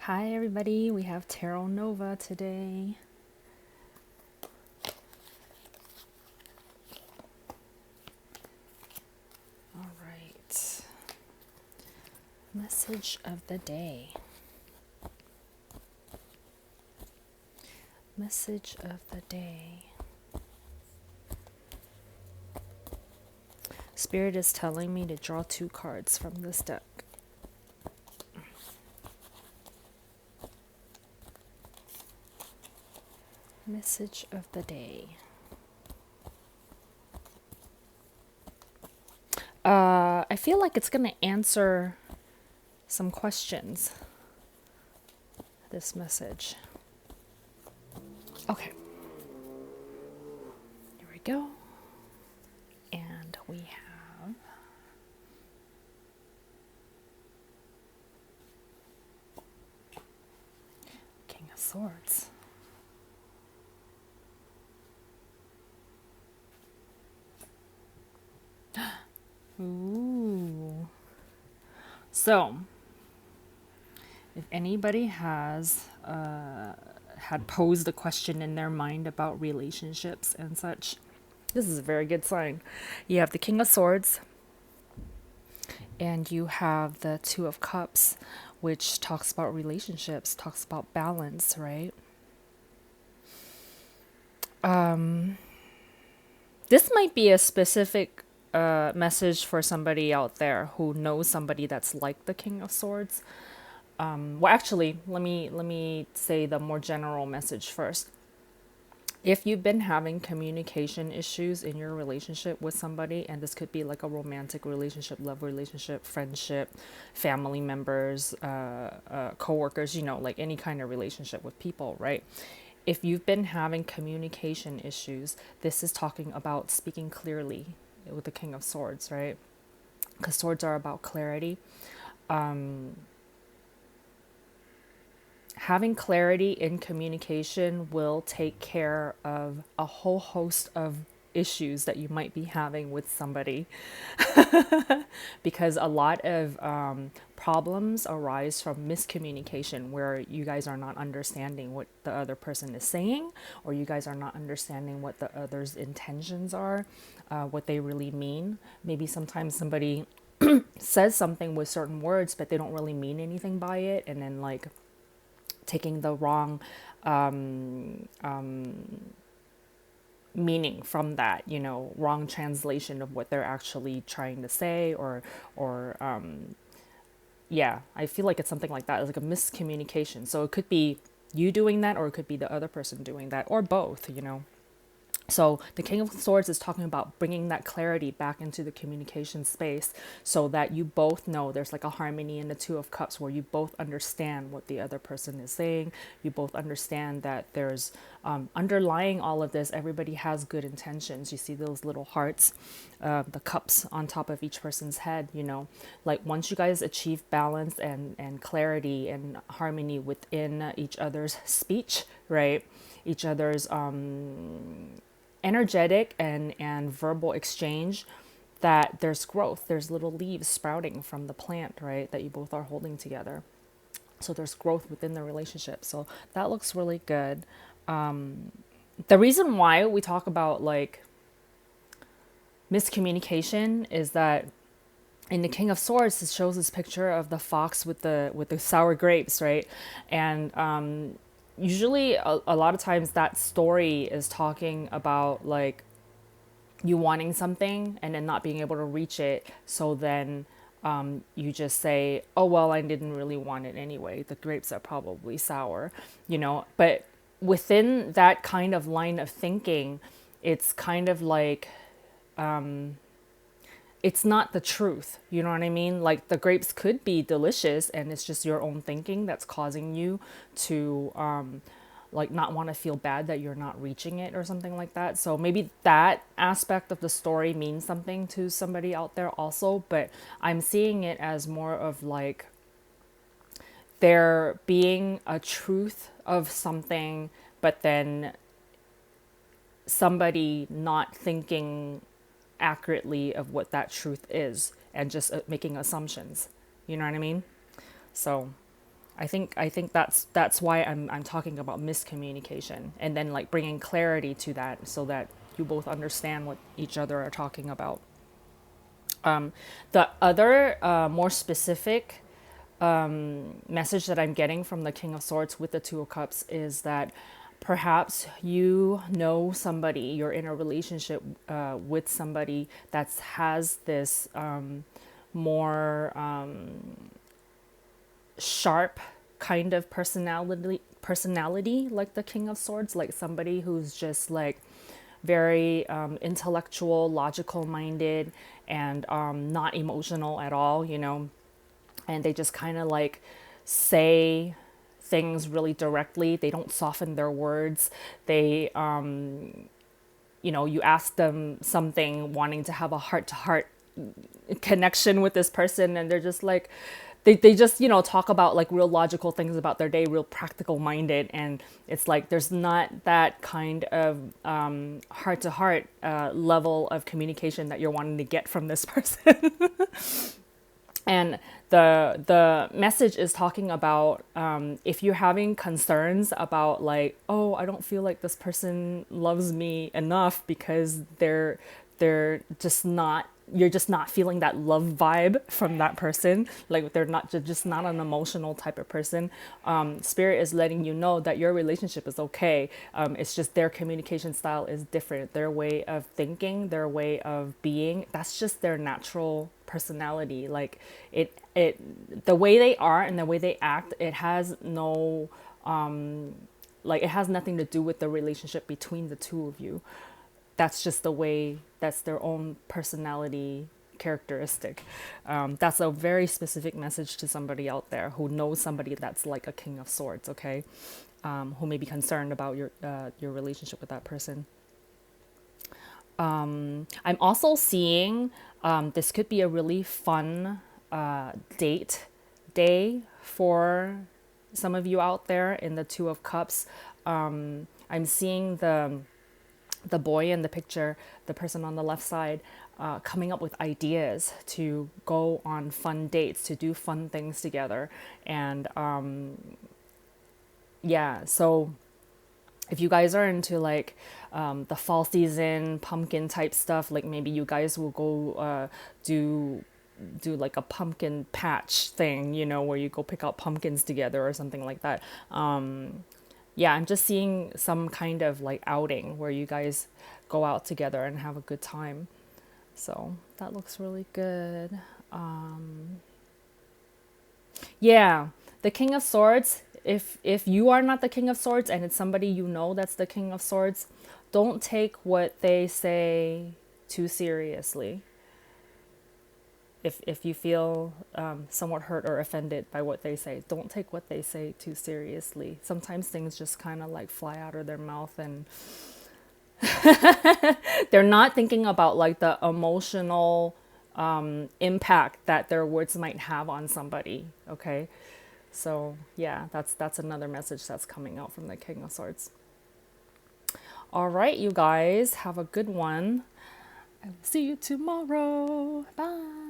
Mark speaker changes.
Speaker 1: Hi everybody, we have Tarot Nova today. All right. Message of the day. Message of the day. Spirit is telling me to draw 2 cards from this deck. Message of the day. I feel like it's going to answer some questions, this message. Okay. Here we go. And we have King of Swords. Ooh. So, if anybody has had posed a question in their mind about relationships and such, this is a very good sign. You have the King of Swords, and you have the Two of Cups, which talks about relationships, talks about balance, right? This might be a specific message for somebody out there who knows somebody that's like the King of Swords. Well, actually, let me say the more general message first. If you've been having communication issues in your relationship with somebody, and this could be like a romantic relationship, love relationship, friendship, family members, coworkers, like any kind of relationship with people, right? If you've been having communication issues, this is talking about speaking clearly with the King of Swords, right? Because swords are about clarity. Having clarity in communication will take care of a whole host of issues that you might be having with somebody. Because a lot of problems arise from miscommunication, where you guys are not understanding what the other person is saying, or you guys are not understanding what the other's intentions are, what they really mean. Maybe sometimes somebody says something with certain words, but they don't really mean anything by it, and then like taking the wrong meaning from that, wrong translation of what they're actually trying to say, or yeah, I feel like it's something like that. It's like a miscommunication. So it could be you doing that, or it could be the other person doing that, or both. So the King of Swords is talking about bringing that clarity back into the communication space, so that you both know there's like a harmony in the Two of Cups, where you both understand what the other person is saying. You both understand that there's underlying all of this, everybody has good intentions. You see those little hearts, the cups on top of each person's head, like once you guys achieve balance and clarity and harmony within each other's speech, right? Each other's energetic and verbal exchange, that there's growth, there's little leaves sprouting from the plant, right, that you both are holding together. So there's growth within the relationship. So that looks really good. The reason why we talk about like miscommunication is that in the King of Swords, it shows this picture of the fox with the sour grapes, right? And usually a lot of times that story is talking about like you wanting something and then not being able to reach it. So then you just say, oh, well, I didn't really want it anyway. The grapes are probably sour. But within that kind of line of thinking, it's kind of like, it's not the truth. You know what I mean? Like the grapes could be delicious, and it's just your own thinking that's causing you to like not want to feel bad that you're not reaching it or something like that. So maybe that aspect of the story means something to somebody out there also, but I'm seeing it as more of like there being a truth of something, but then somebody not thinking accurately of what that truth is, and just making assumptions. You know what I mean? So I think that's why I'm talking about miscommunication, and then like bringing clarity to that so that you both understand what each other are talking about. The other more specific message that I'm getting from the King of Swords with the Two of Cups is that perhaps you know somebody, you're in a relationship with somebody that has this more sharp kind of personality like the King of Swords, like somebody who's just like very intellectual, logical minded, and not emotional at all, you know, and they just kind of like say things really directly. They don't soften their words. They you know, you ask them something wanting to have a heart to heart connection with this person, and they're just like they just, you know, talk about like real logical things about their day, real practical minded, and it's like there's not that kind of heart to heart level of communication that you're wanting to get from this person. And the message is talking about if you're having concerns about like, oh, I don't feel like this person loves me enough because they're just not, you're just not feeling that love vibe from that person, like they're not just not an emotional type of person. Spirit is letting you know that your relationship is okay. It's just their communication style is different, their way of thinking, their way of being, that's just their natural personality. Like it the way they are and the way they act, it has no like it has nothing to do with the relationship between the two of you. That's just the way, that's their own personality characteristic. That's a very specific message to somebody out there who knows somebody that's like a King of Swords, okay? Who may be concerned about your relationship with that person. I'm also seeing this could be a really fun date day for some of you out there in the Two of Cups. I'm seeing the boy in the picture, the person on the left side, coming up with ideas to go on fun dates, to do fun things together. And yeah, so if you guys are into like the fall season pumpkin type stuff, like maybe you guys will go do like a pumpkin patch thing, you know, where you go pick out pumpkins together or something like that. Yeah, I'm just seeing some kind of like outing where you guys go out together and have a good time. So that looks really good. Yeah, the King of Swords. If you are not the King of Swords and it's somebody you know that's the King of Swords, don't take what they say too seriously. If you feel somewhat hurt or offended by what they say, don't take what they say too seriously. Sometimes things just kind of like fly out of their mouth, and they're not thinking about like the emotional impact that their words might have on somebody. Okay, so yeah, that's another message that's coming out from the King of Swords. All right, you guys have a good one. I will see you tomorrow. Bye.